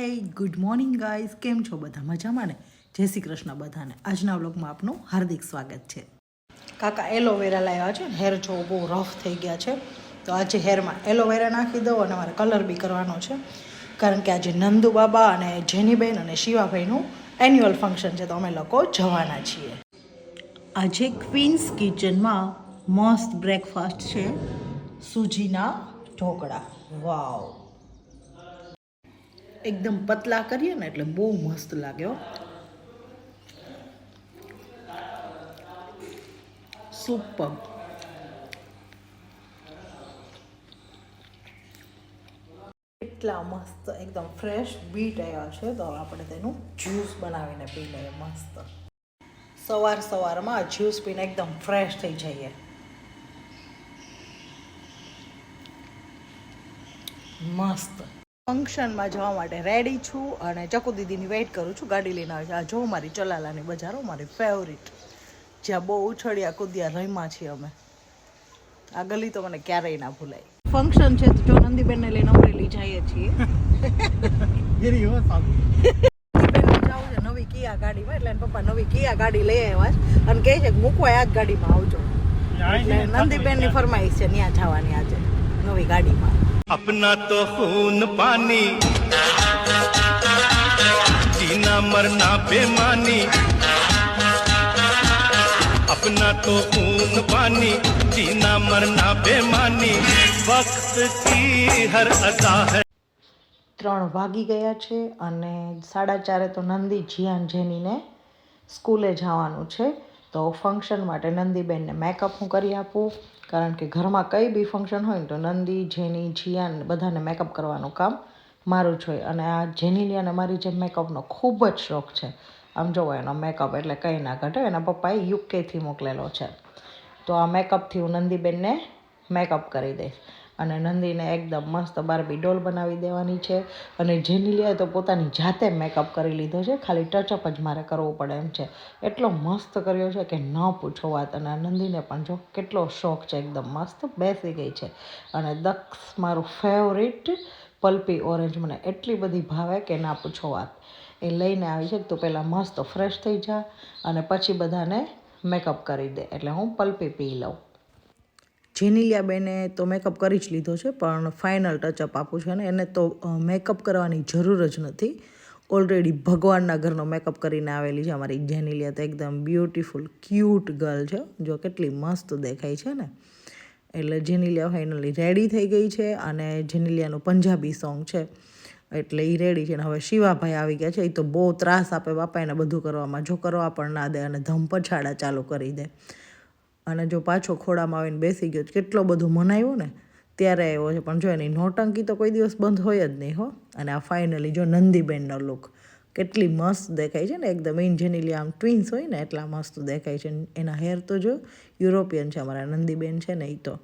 હે good morning guys, કેમ છો બધા? મજામાં ને? જય શ્રી કૃષ્ણ બધાને. આજના વ્લોગમાં આપનું હાર્દિક સ્વાગત છે. કાકા એલોવેરા લાવ્યા છે. હેર જો બહુ રફ થઈ ગયા છે, તો આજે હેરમાં એલોવેરા નાખી દો અને મારે કલર બી કરવાનો છે, કારણ કે આજે નંદુ બાબા અને જેનીબેન અને શિવાભાઈનું એન્યુઅલ ફંક્શન છે, તો અમે લોકો જવાના છીએ. આજે ક્વીન્સ કિચનમાં મસ્ત બ્રેકફાસ્ટ છે, સૂજીના ઢોકળા. વાવ, એકદમ પતલા કરીએ ને એટલે બહુ મસ્ત લાગ્યો. સુપર. એટલા મસ્ત એકદમ ફ્રેશ બીટ આવ્યા છે, તો આપણે તેનું જ્યુસ બનાવીને પી લઈએ. મસ્ત સવારમાં જ્યુસ પીને એકદમ ફ્રેશ થઈ જઈએ. મસ્ત. ફંક્શનમાં જવા માટે રેડી છું અને ચકુ દીદીની વેઇટ કરું છું. ગાડી લઈને આવે છે. આ જો મારી ચલાલાની બજારો, મારી ફેવરિટ, જ્યાં બહુ ઉછળ્યા કૂદ્યા રમ્યા છીએ અમે. આ ગલી તો મને ક્યારેય ના ભૂલાય. ફંક્શન છે તો જો નંદીબેનને લઈને અમરેલી જઈએ છીએ. જાવું છે નવી કિયા ગાડીમાં, એટલે પપ્પા નવી કિયા ગાડી લઈ આવ્યા છે અને કહે છે કે મૂકવા આ જ ગાડીમાં આવજો. એટલે નંદીબેનની ફરમાઈશ છે ત્યાં જવાની આજે નવી ગાડીમાં. अपना तो खून पानी जीना मरना बेमानी, अपना तो खून पानी जीना मरना बेमानी, वक्त की हर अदा है. 3 વાગી ગયા છે અને 4:30 તો નંદી જીયાન જેનીને સ્કૂલે જવાનું છે, તો ફંક્શન માટે નંદીબેનને મેકઅપ હું કરી આપું, કારણ કે ઘરમાં કંઈ બી ફંક્શન હોય ને તો નંદી, જેની, જીયાન બધાને મેકઅપ કરવાનું કામ મારું જ હોય. અને આ જેનીલિયાને મારી જે મેકઅપનો ખૂબ જ શોખ છે. આમ જોવો એનો મેકઅપ એટલે કંઈ ના ઘટે. એના પપ્પાએ યુકેથી મોકલેલો છે, તો આ મેકઅપથી હું નંદીબેનને મેકઅપ કરી દઈશ. અને નંદીને એકદમ મસ્ત બાર્બી ડોલ બનાવી દેવાની છે. અને જેનીલિયાએ તો પોતાની જાતે મેકઅપ કરી લીધો છે, ખાલી ટચઅપ જ મારે કરવો પડે એમ છે. એટલો મસ્ત કર્યો છે કે ન પૂછો વાત. અને નંદીને પણ જો કેટલો શોખ છે, એકદમ મસ્ત બેસી ગઈ છે. અને દક્ષ મારું ફેવરિટ પલ્પી ઓરેન્જ મને એટલી બધી ભાવે કે ના પૂછો વાત. એ લઈને આવી છે, તો પહેલાં મસ્ત ફ્રેશ થઈ જા અને પછી બધાને મેકઅપ કરી દે, એટલે હું પલ્પી પી લઉં. જેનીલિયા બેને તો મેકઅપ કરી જ લીધો છે, પણ ફાઇનલ ટચઅપ આપું છે ને એને તો મેકઅપ કરવાની જરૂર જ નથી. ઓલરેડી ભગવાનના ઘરનો મેકઅપ કરીને આવેલી છે અમારી જેનીલિયા. તો એકદમ બ્યુટીફુલ ક્યુટ ગર્લ છે, જો કેટલી મસ્ત દેખાય છે ને. એટલે જેનીલિયા ફાઇનલી રેડી થઈ ગઈ છે અને જેનીલિયાનું પંજાબી સોંગ છે એટલે એ રેડી છે. ને હવે શિવાભાઈ આવી ગયા છે. એ તો બહુ ત્રાસ આપે બાપા એને બધું કરવામાં, જો કરવા પણ ના દે અને ધમપછાડા ચાલુ કરી દે. અને જો પાછો ખોડામાં આવીને બેસી ગયો, કેટલો બધો મનાવ્યો ને ત્યારે આવ્યો છે, પણ જો એની નોટંકી તો કોઈ દિવસ બંધ હોય જ નહીં હો. અને આ ફાઇનલી જો નંદીબેનનો લુક કેટલી મસ્ત દેખાય છે ને, એકદમ ઇન જેનીલિયા આમ ટ્વિન્સ હોય ને એટલા મસ્ત દેખાય છે. એના હેર તો જો યુરોપિયન છે અમારા નંદીબેન છે ને એ તો.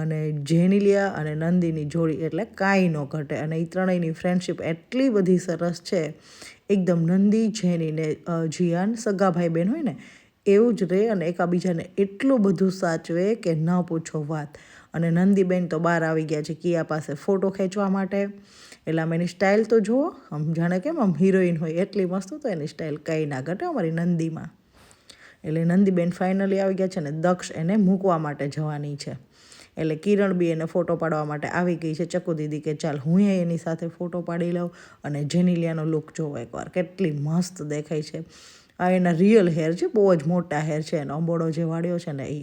અને જેનીલિયા અને નંદીની જોડી એટલે કાંઈ ન ઘટે. અને એ ત્રણેયની ફ્રેન્ડશિપ એટલી બધી સરસ છે, એકદમ નંદી, જેની ને જીયાન સગા ભાઈ બહેન હોય ને એવું જ રહે અને એકાબીજાને એટલું બધું સાચવે કે ન પૂછો વાત. અને નંદીબેન તો બહાર આવી ગયા છે કિયા પાસે ફોટો ખેંચવા માટે. એટલે આમ એની સ્ટાઇલ તો જુઓ, આમ જાણે કેમ આમ હિરોઈન હોય એટલી મસ્ત. તો એની સ્ટાઇલ કંઈ ના ઘટે અમારી નંદીમાં. એટલે નંદીબેન ફાઇનલી આવી ગયા છે ને દક્ષ એને મૂકવા માટે જવાની છે. એટલે કિરણ બી એને ફોટો પાડવા માટે આવી ગઈ છે. ચકુ દીદી કે ચાલ હું એની સાથે ફોટો પાડી લઉં. અને જેનીલિયાનો લુક જોવો એકવાર, કેટલી મસ્ત દેખાય છે. આ એના રિયલ હેર છે, બહુ જ મોટા હેર છે, એનો અંબોડો જે વાળ્યો છે ને એ.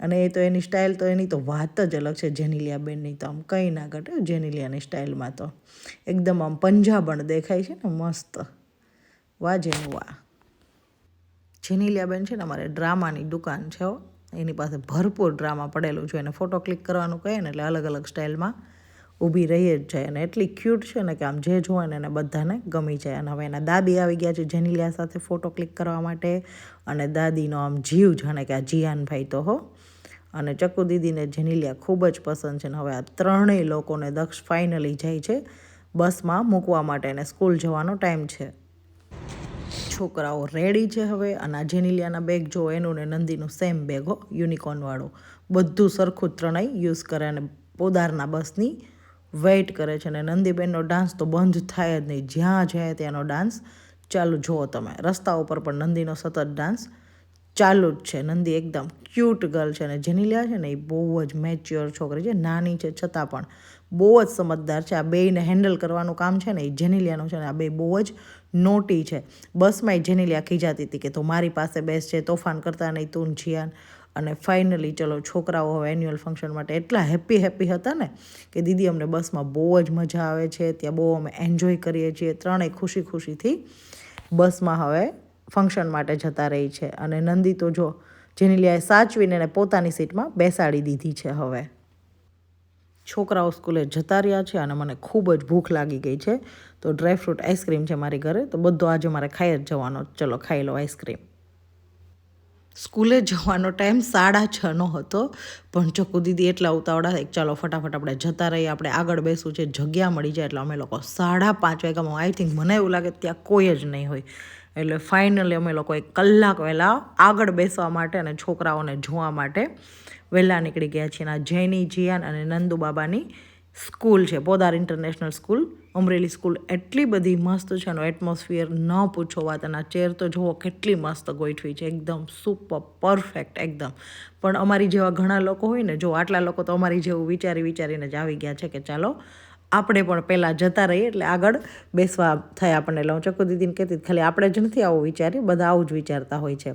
અને એ તો એની સ્ટાઇલ તો એની તો વાત જ અલગ છે જેનીલિયા બેનની. તો આમ કંઈ ના ઘટે જેનીલિયાની સ્ટાઇલમાં. તો એકદમ આમ પંજાબણ દેખાય છે ને મસ્ત. વાહ જેનું વાહ. જેનીલિયા બેન છે ને અમારે ડ્રામાની દુકાન છે હો. એની પાસે ભરપૂર ડ્રામા પડેલું છે. એને ફોટો ક્લિક કરવાનું કહે ને એટલે અલગ અલગ સ્ટાઇલમાં ઊભી રહી જ જાય. અને એટલી ક્યુટ છે ને કે આમ જે જોવે ને એને બધાને ગમી જાય. અને હવે એના દાદી આવી ગયા છે જેનીલિયા સાથે ફોટો ક્લિક કરવા માટે. અને દાદીનો આમ જીવ જાણે કે આ જીયાનભાઈ તો હો. અને ચકુ દીદીને જેનીલિયા ખૂબ જ પસંદ છે. ને હવે આ ત્રણેય લોકોને દક્ષ ફાઇનલી જાય છે બસમાં મૂકવા માટે. એને સ્કૂલ જવાનો ટાઈમ છે. છોકરાઓ રેડી છે હવે. અને આ જેનીલિયાના બેગ જો એનું ને નંદીનું સેમ બેગ હો, યુનિકોર્નવાળું. બધું સરખું ત્રણેય યુઝ કરે. અને પોદારના બસની વેઇટ કરે છે. અને નંદીબેનનો ડાન્સ તો બંધ થાય જ નહીં, જ્યાં જાય ત્યાંનો ડાન્સ ચાલુ. જુઓ તમે, રસ્તા ઉપર પણ નંદીનો સતત ડાન્સ ચાલુ જ છે. નંદી એકદમ ક્યુટ ગર્લ છે. અને જેનિલિયા છે ને એ બહુ જ મેચ્યોર છોકરી છે, નાની છે છતાં પણ બહુ જ સમજદાર છે. આ બેયને હેન્ડલ કરવાનું કામ છે ને એ જેનિલિયાનું છે. ને આ બે બહુ જ નોટી છે. બસમાં એ જેનિલિયા ખીજાતી હતી કે તું મારી પાસે બેસ છે, તોફાન કરતા નહીં તું જીયાન. અને ફાઇનલી ચલો છોકરાઓ હવે એન્યુઅલ ફંક્શન માટે એટલા હેપી હતા ને કે દીદી અમને બસમાં બહુ જ મજા આવે છે, ત્યાં બહુ અમે એન્જોય કરીએ છીએ. ત્રણેય ખુશીથી બસમાં હવે ફંક્શન માટે જતા રહી છે. અને નંદી તો જો જેનિલિયાએ સાચવીને એને પોતાની સીટમાં બેસાડી દીધી છે. હવે છોકરાઓ સ્કૂલે જતા રહ્યા છે અને મને ખૂબ જ ભૂખ લાગી ગઈ છે. તો ડ્રાયફ્રૂટ આઈસ્ક્રીમ છે મારી ઘરે, તો બધો આજે મારે ખાઈ જ જવાનો. ચલો ખાઈ લો આઈસ્ક્રીમ. સ્કૂલે જવાનો ટાઈમ 6:30 હતો, પણ ચકુ દીદી એટલા ઉતાવળા થાય ચાલો ફટાફટ આપણે જતા રહીએ, આપણે આગળ બેસવું છે, જગ્યા મળી જાય. એટલે અમે લોકો 5:30 વાગ્યામાં, આઈ થિંક મને એવું લાગે ત્યાં કોઈ જ નહીં હોય, એટલે ફાઇનલી અમે લોકો 1 કલાક વહેલા આગળ બેસવા માટે અને છોકરાઓને જોવા માટે વહેલા નીકળી ગયા છીએ. આ જૈની, જીયાન અને નંદુ બાબાની સ્કૂલ છે, Podar international school, Amreli school. એટલી બધી મસ્ત છે, એનો એટમોસ્ફિયર ન પૂછો વાત. અને આ ચેર તો જુઓ કેટલી મસ્ત ગોઠવી છે, એકદમ સુપર પરફેક્ટ એકદમ. પણ અમારી જેવા ઘણા લોકો હોય ને, જો આટલા લોકો તો અમારી જેવું વિચારીને જ આવી ગયા છે કે ચાલો આપણે પણ પહેલાં જતા રહીએ, એટલે આગળ બેસવા થયા આપણને. એટલે હું ચકુ દીદીને કહેતી ખાલી આપણે જ નથી આવું વિચાર્યું, બધા આવું જ વિચારતા હોય છે.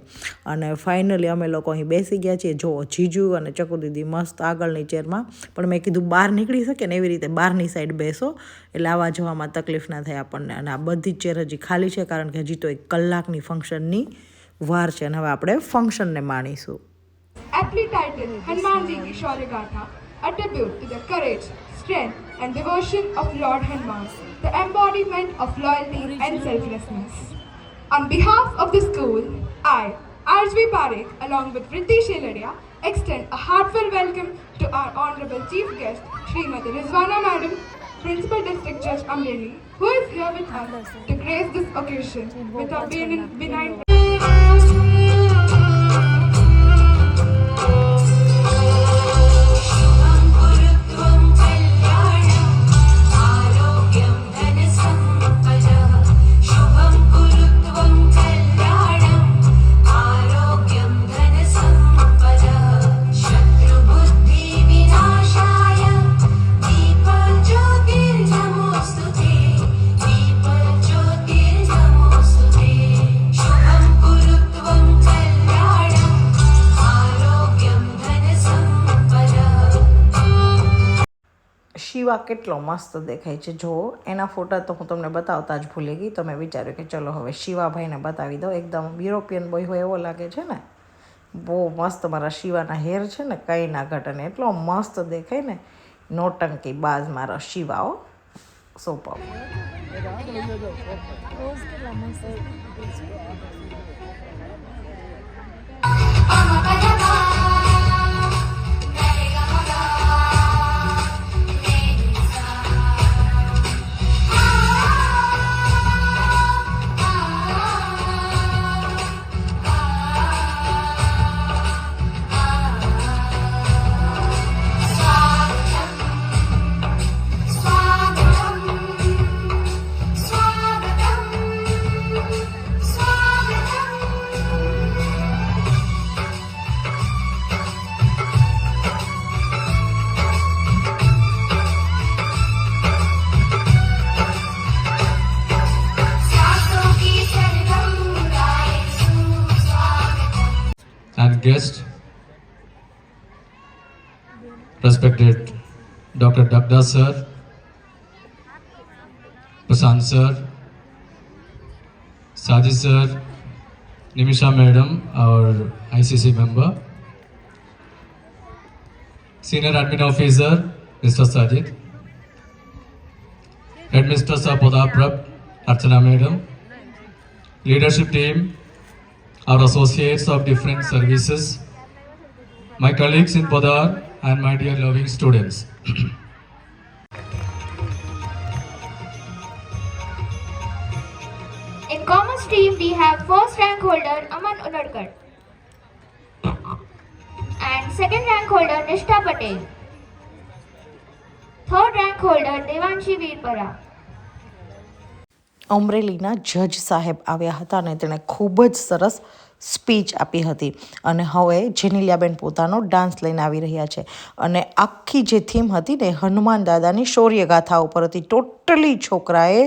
અને ફાઇનલી અમે લોકો અહીં બેસી ગયા છીએ. જો જીજુ અને ચકુ દીદી મસ્ત આગળની ચેરમાં, પણ મેં કીધું બહાર નીકળી શકે ને એવી રીતે બહારની સાઈડ બેસો, એટલે આવવા જવામાં તકલીફ ના થાય આપણને. અને આ બધી જ ચેર હજી ખાલી છે, કારણ કે હજી તો 1 કલાકની ફંક્શનની વાર છે. અને હવે આપણે ફંક્શનને માણીશું. Aptly titled Hanumanji Ki Shaurya Gatha, a tribute to the courage, strength and devotion of Lord Hanuman, the embodiment of loyalty and selflessness. On behalf of the school, I, RJV Parekh, along with Vritti Sheladia, extend a heartfelt welcome to our Honorable Chief Guest, Srimati Rizwana Madam, Principal District Judge Amreli, who is here with us to grace this occasion with our benign Shiva કેટલો મસ્ત દેખાય છે. જો એના ફોટા તો હું તમને બતાવતા જ ભૂલી ગઈ, તો મેં વિચાર્યું કે ચલો હવે શિવાભાઈને બતાવી દો. એકદમ યુરોપિયન બોય હોય એવો લાગે છે ને, બહુ મસ્ત. મારા શિવાના હેર છે ને કંઈ ના ઘટે ને, એટલો મસ્ત દેખાય ને, નોટંકી બાજ મારો શિવાઓ. Super. And guest, respected Dr. Dagda sir, Prasant sir, Sajid sir, Nimisha madam, our ICC member, senior admin officer, Mr. Sajid, headmistress of Podar Prab, Archana madam, leadership team, our associates of different services, my colleagues in Podar and my dear loving students. In commerce stream, we have first rank holder Aman Unadkar and second rank holder Nishta Patel. Third rank rank holder Devanshi Veerpara. અમરેલીના જજ સાહેબ આવ્યા હતા અને તેણે ખૂબ જ સરસ સ્પીચ આપી હતી અને હવે જેનિલિયાબેન પોતાનો ડાન્સ લઈને આવી રહ્યા છે અને આખી જે થીમ હતી ને હનુમાન દાદાની શૌર્યગાથા ઉપર હતી. ટોટલી છોકરાએ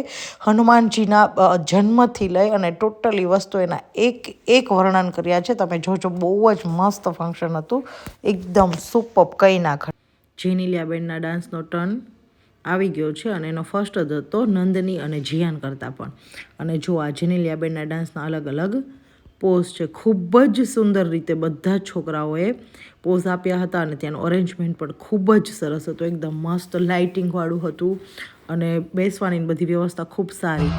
હનુમાનજીના જન્મથી લઈ અને ટોટલી વસ્તુ એના એક વર્ણન કર્યા છે. તમે જોજો, બહુ જ મસ્ત ફંક્શન હતું, એકદમ સુપર, કંઈ ના ખર. જેનિલિયાબેનના ડાન્સનો ટર્ન આવી ગયો છે અને એનો ફર્સ્ટ જ હતો નંદની અને જીયાન કરતાં પણ. અને જો આ જેનિલિયાબેનના ડાન્સના અલગ અલગ પોઝ છે. ખૂબ જ સુંદર રીતે બધા જ છોકરાઓએ પોઝ આપ્યા હતા અને ત્યાંનું અરેન્જમેન્ટ પણ ખૂબ જ સરસ હતું, એકદમ મસ્ત લાઇટિંગવાળું હતું અને બેસવાની બધી વ્યવસ્થા ખૂબ સારી.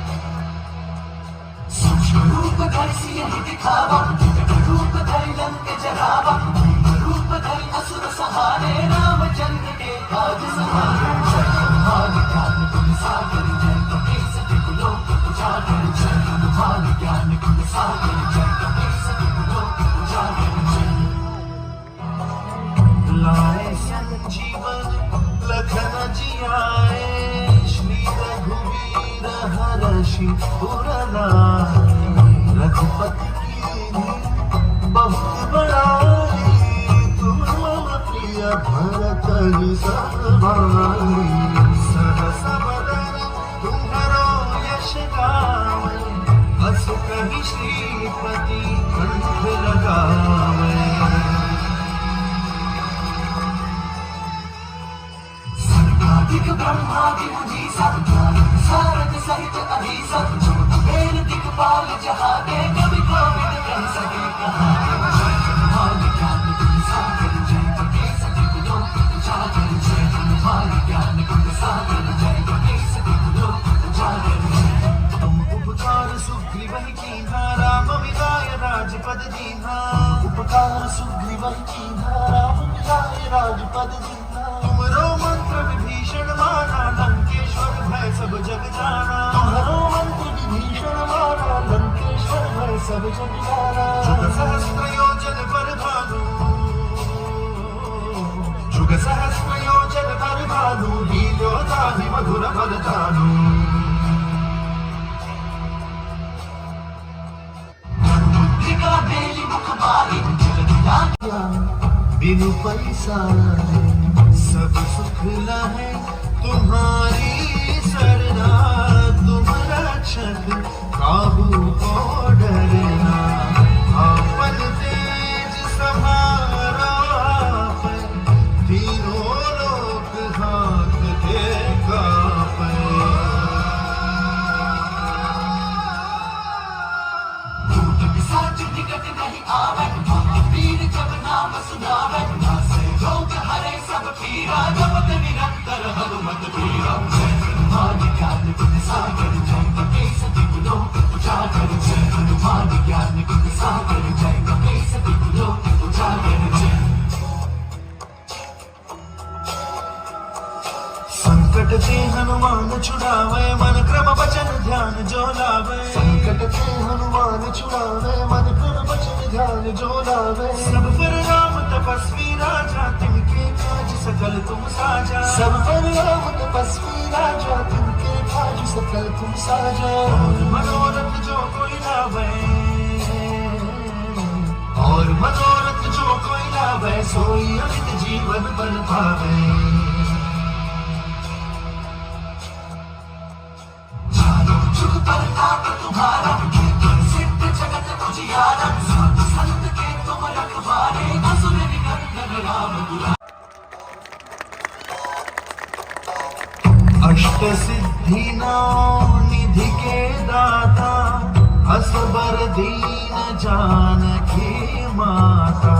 बिनु पैसा सब सुख लहे तुम्हारी सरदार, तुम रक्षक काबू को डरना, आपन तेज सहारा आप, तीनों लोक हाथ दे कापे। भूत पिशाच निकट नहीं आवे, वीर जब नाम सुनावे, नासे रोग हरे सब पीरा, जपत निरंतर हनुमत पीरा। हनुमान ज्ञान गुण सागर जय कपीस तिहुलो उजागर जय, हनुमान ज्ञान गुण सागर जय कपीस तिहुलो उजागर जय। संकट से हनुमान छुड़ावे, मन क्रम वचन ध्यान जो लावे, संकट से हनुमान छुड़ावे, मन क्रम वचन ध्यान जो लावे। सब पर राम तपस्वी राजा, तिनके काज सकल तुम साजा, सब पर राम तपस्वी राजा, तिनके काज सकल तुम साजा। और मनोरथ जो कोई लावे, और मनोरथ जो कोई लावे, सोई अमित जीवन बन पावे। तुम्हारा सिद्ध जगत तुझियारा, साधु संत के तुम रखवारे, असुर निकंदन राम दुलारे। अष्ट सिद्धि नौ निधि के दाता, असबर दीन जानकी माता।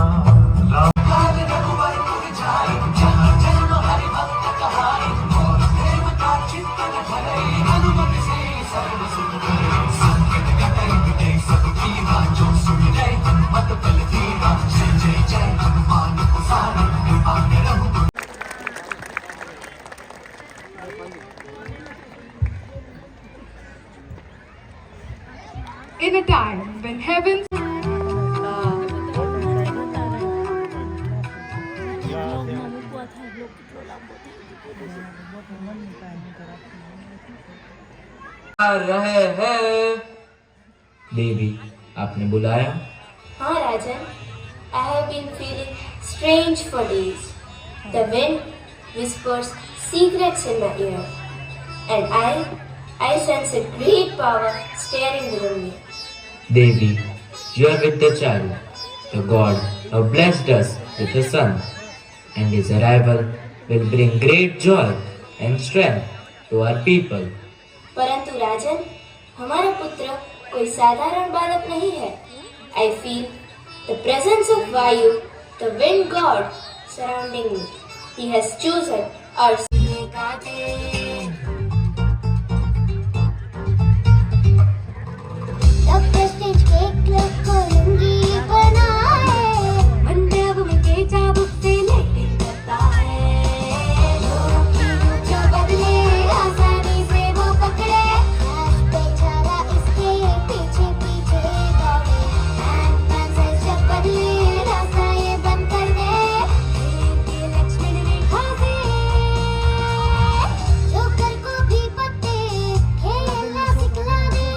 राम रघुवर पुर जाए, जहाँ जन्म हरि भक्त कहाए, और प्रेम का चिंतन धरे, हनुमत से सर्व सुख करे। संकट कटे मिटे सब पीरा, जो सुमिरै हनुमत बल धीरा। जय जय जय हनुमान गोसाई, कृपा करहु। In a time when heavens blog કેટલો લાંબો થાય. रहे हैं। देवी, आपने बुलाया? हाँ राजन, I have been feeling strange for days. The wind whispers secrets in my ear, and I sense a great power staring within me. Devi, you are with the child. The God who blessed us with the Son, and his arrival will bring great joy and strength to our people. परंतु राजन, हमारा पुत्र कोई साधारण बालक नहीं है. I feel the presence of Vayu, the wind god, surrounding me. He has chosen our doctor strange के club को लुंगी बनाए, वंडर वुमन के चाबुक से लाइटिंग करता है. लोगों की रूप जो बदले, आसानी से वो पकड़े, बेचारा इसके पीछे पीछे दौड़े. एंटमैन से जब बदले, रास्ता ये बंद कर दे, ये लक्ष्मण रेखा से जोकर को भी पत्ते खेलना सिखला दे.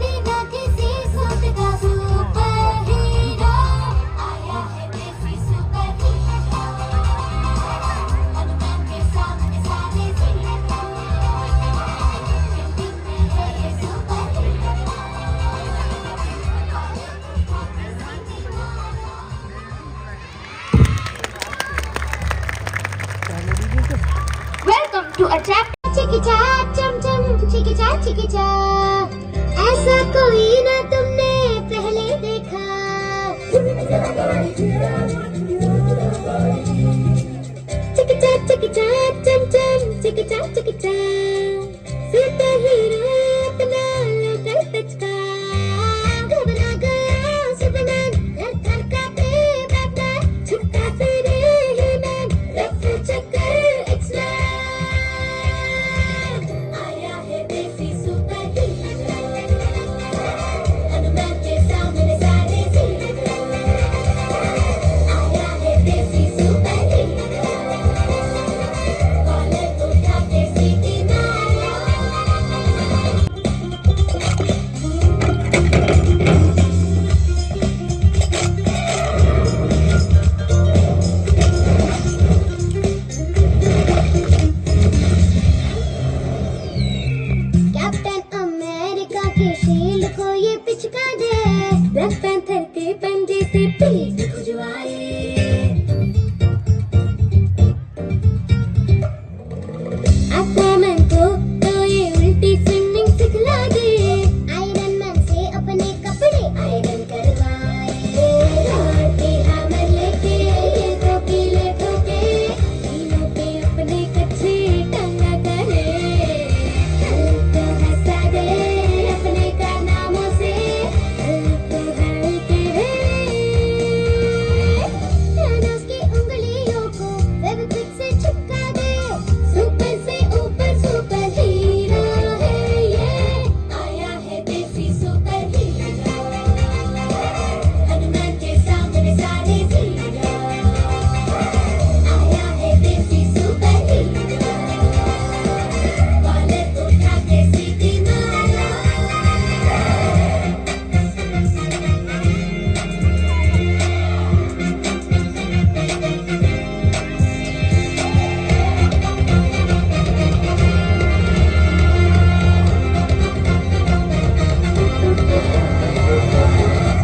बिना किसी सूट का सुपर हीरो आया है देसी सुपर हीरो. हनुमान के सामने सारे हीरो, फिल्म में है ये super hero. Welcome to a chapter. चिकिचा चम चम चिकिचा ऐसा कोई ना तुमने पहले देखा. चिकिचा चम चम चिकिचा सुपर हीरो अपना लोकल टच का. घबरा गया सुपरमैन, लड़खड़ का बैटमैन, छुट्टा फिरे हीमैन, रफ चक्कर एक्समैन. आया है देसी सुपर हीरो, हनुमान के सामने सारे हीरो. आया है देसी सुपर हीरो, कॉलर उठा के सीटी मारो. कैप्टन अमेरिका के शील्ड को ये पिचका दे, ब्लैक पैंथर के पंजे से पीठ खुजवाए. एक्वामैन को तो ये उल्टी स्विमिंग सिखला दे, आयरन मैन से अपने कपड़े आयरन करवाए. लॉर्ड के हैमर लेके ये तो पीले ठोके, तीनों पे अपने कच्चे टंगा करे. हल्का हंसा दे अपने कारनामों से, हल्को हल्के थानोस की उंगलियों को फेविक्विक से चिपका दे. सुपर से ऊपर सुपर हीरो है ये, आया है देसी सुपर हीरो. हनुमान के सामने सारे हीरो, आया है देसी सुपर हीरो. कॉलर उठा के सीटी मारो.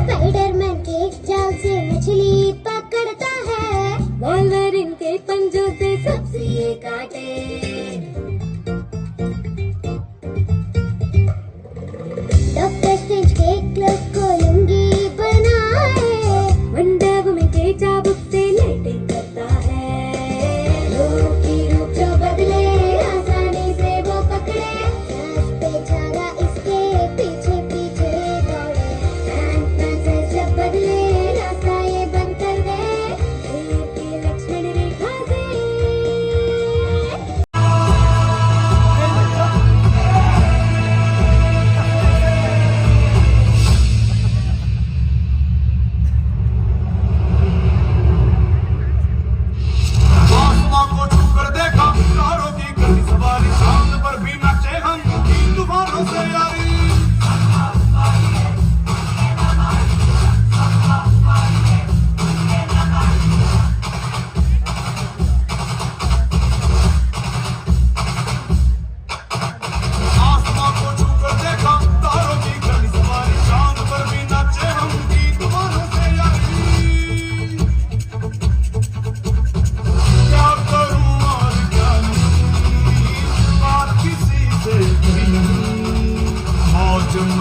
स्पाइडरमैन के जाल से मछली पकड़ता है, वोल्वरिन के पंजों से सबसे ये काटे. डॉक्टर स्ट्रेंज के क्लब को लुंगी बनाए, वंडर वुमन के चाबुक से लाइटिंग करता है. लोगों की रूप जो बदले, आसानी से वो पकड़े, बेचारा इसके पीछे पीछे दौड़े. एंटमैन से जब बदले, रास्ता ये बंद कर दे, ये लक्ष्मण रेखा से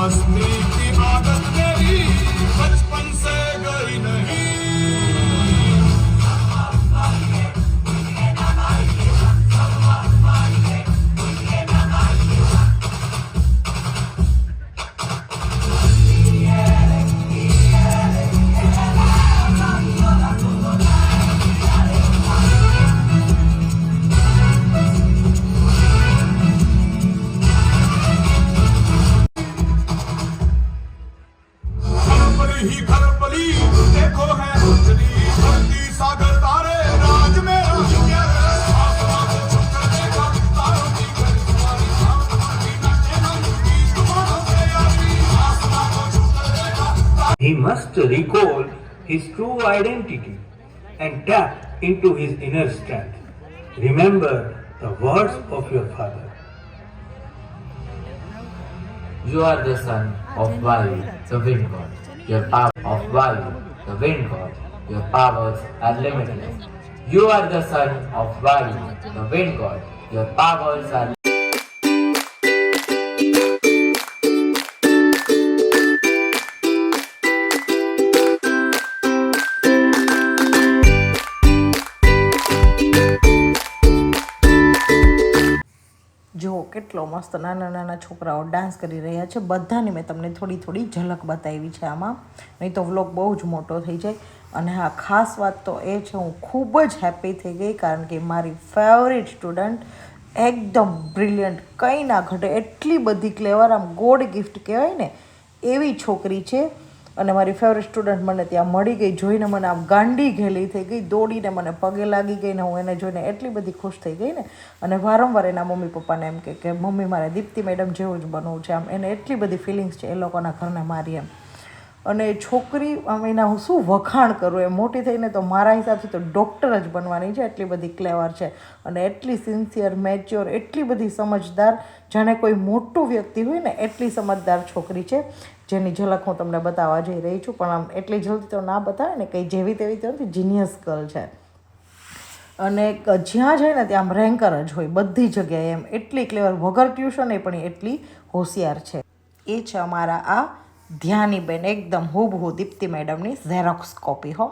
मस्ती की आदत मेरी बचपन से गई नहीं ही खरबली देखो है रोशनी धरती सागर तारे राज मेरा ये है आसमां को छूकर देखा तारों की गरजवानी आसमां की नाचे हम गीत मानो से यारी आसमां को छूकर देखा He must recall his true identity and tap into his inner strength. Remember the words of your father. You are the son of Vayu, the wind god. Your power of Vayu, the wind god. Your powers are limitless. You are the son of Vayu, the wind god. Your powers are જુઓ કેટલો મસ્ત નાના નાના છોકરાઓ dance કરી રહ્યા છે. બધાની મેં તમને થોડી થોડી ઝલક બતાવી છે આમાં, નહીં તો વ્લોગ બહુ જ મોટો થઈ જાય. અને હા, ખાસ વાત તો એ છે, હું ખૂબ જ હેપી થઈ ગઈ કારણ કે મારી ફેવરેટ સ્ટુડન્ટ એકદમ બ્રિલિયન્ટ, કંઈ ના ઘટે એટલી બધી ક્લેવર, આમ ગોડ ગિફ્ટ કહેવાય ને એવી છોકરી છે. અને મારી ફેવરેટ સ્ટુડન્ટ મને ત્યાં મળી ગઈ, જોઈને મને આમ ગાંડી ઘેલી થઈ ગઈ, દોડીને મને પગે લાગી ગઈ ને હું એને જોઈને એટલી બધી ખુશ થઈ ગઈ ને. અને વારંવાર એના મમ્મી પપ્પાને એમ કે મમ્મી મારે દીપ્તિ મેડમ જેવું જ બનવું છે. આમ એને એટલી બધી ફિલિંગ્સ છે એ લોકોના ઘરને મારી એમ. અને છોકરી આમ એના હું શું વખાણ કરું, એ મોટી થઈને તો મારા હિસાબથી તો ડૉક્ટર જ બનવાની છે, એટલી બધી ક્લેવર છે અને એટલી સિન્સિયર, મેચ્યોર, એટલી બધી સમજદાર, જાણે કોઈ મોટું વ્યક્તિ હોય ને એટલી સમજદાર છોકરી છે, જેની ઝલક હું તમને બતાવવા જઈ રહી છું. પણ આમ એટલી જલ્દી તો ના બતાવે ને, કંઈ જેવી તેવી તો નથી, જીનિયસ ગર્લ છે. અને જ્યાં જાય ને ત્યાં આમ રેન્કર જ હોય બધી જગ્યાએ, એમ એટલી ક્લેવર, વગર ટ્યુશને પણ એટલી હોશિયાર છે. એ છે અમારા આ ધ્યાનીબેન, એકદમ હુબહુ દીપ્તિ મેડમની ઝેરોક્સ કોપી હો.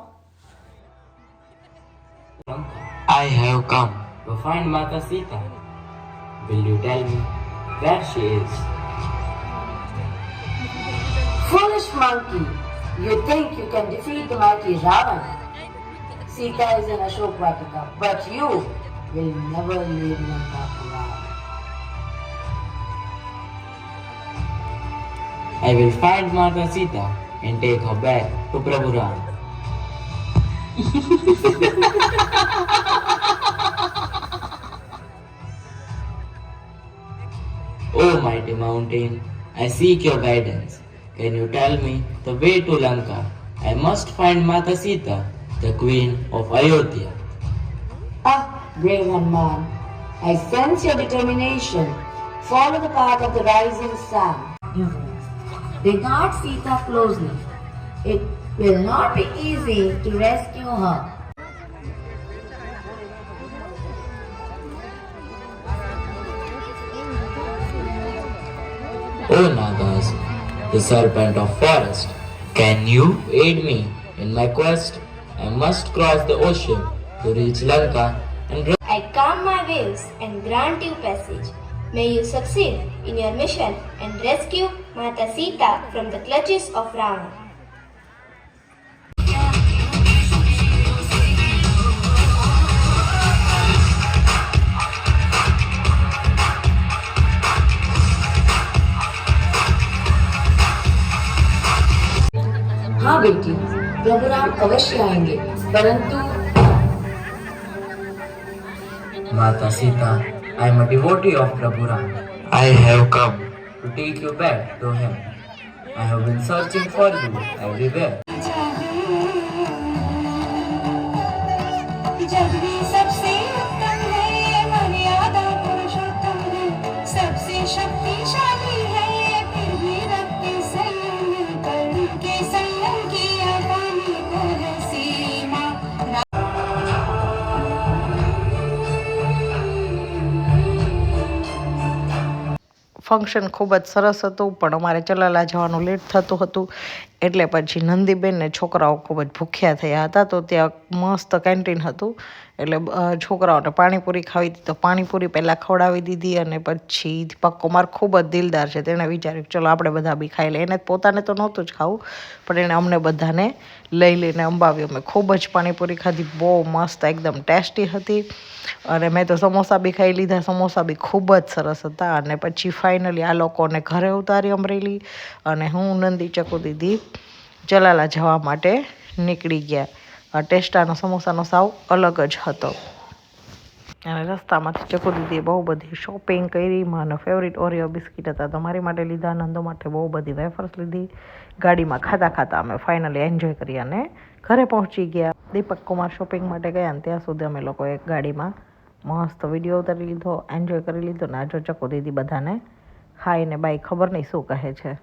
I have come to find Mata Sita. Will you tell me where she is? Foolish monkey, you think you can defeat the mighty Ravan? Sita is in Ashok Vatika, but you will never leave Lanka alive. I will find Mata Sita and take her back to Prabhu Ram. Oh mighty mountain, I seek your guidance. Can you tell me the way to Lanka? I must find Mata Sita, the queen of Ayodhya. Ah, brave Hanuman, I sense your determination. Follow the path of the rising sun. Regard Sita closely. It will not be easy to rescue her. O Nagas, the serpent of forest, can you aid me in my quest? I must cross the ocean to reach Lanka and I calm my waves and grant you passage. May you succeed in your mission and rescue Mata Sita from the clutches of Ravana. हाँ बेटी, प्रभु राम अवश्य आएंगे, परंतु Mata Sita, I am a devotee of Prabhu Ram. I have come to take you back to him. I have been searching for you everywhere. Function ખૂબ જ સરસ હતું, પણ અમારે ચલાલા જવાનું લેટ થતું હતું એટલે પછી નંદીબેન ને છોકરાઓ ખૂબ જ ભૂખ્યા થયા હતા. તો ત્યાં મસ્ત કેન્ટીન હતું એટલે છોકરાઓને પાણીપુરી ખાવી હતી તો પાણીપુરી પહેલાં ખવડાવી દીધી. અને પછી દીપક કુમાર ખૂબ જ દિલદાર છે, તેણે વિચાર્યું ચલો આપણે બધા બી ખાઈ લઈએ. એને પોતાને તો નહોતું જ ખાવું, પણ એણે અમને બધાને લઈ લઈને અંબાવ્યું. અમે ખૂબ જ પાણીપુરી ખાધી, બહુ મસ્ત એકદમ ટેસ્ટી હતી. અને મેં તો સમોસા બી ખાઈ લીધા, સમોસા બી ખૂબ જ સરસ હતા. અને પછી ફાઇનલી આ લોકોને ઘરે ઉતારી અમરેલી, અને હું નંદી ચકુ દીદી ચલાલા જવા માટે નીકળી ગયા. ટેસ્ટાનો સમોસાનો સાવ અલગ જ હતો. અને રસ્તામાંથી ચકુ દીદીએ બહુ બધી શોપિંગ કરી. મારા ફેવરિટ ઓરિયો બિસ્કિટ હતા તો મારી માટે લીધા, નંદો માટે બહુ બધી વેફર્સ લીધી. ગાડીમાં ખાતા ખાતા અમે ફાઇનલી એન્જોય કરી અને ઘરે પહોંચી ગયા. દીપક કુમાર શોપિંગ માટે ગયા અને ત્યાં સુધી અમે લોકો એક ગાડીમાં મસ્ત વિડીયો ઉતારી લીધો, એન્જોય કરી લીધો. ને આ જો ચકુ દીદી બધાને હાય ને બાય ખબર નહીં શું કહે છે.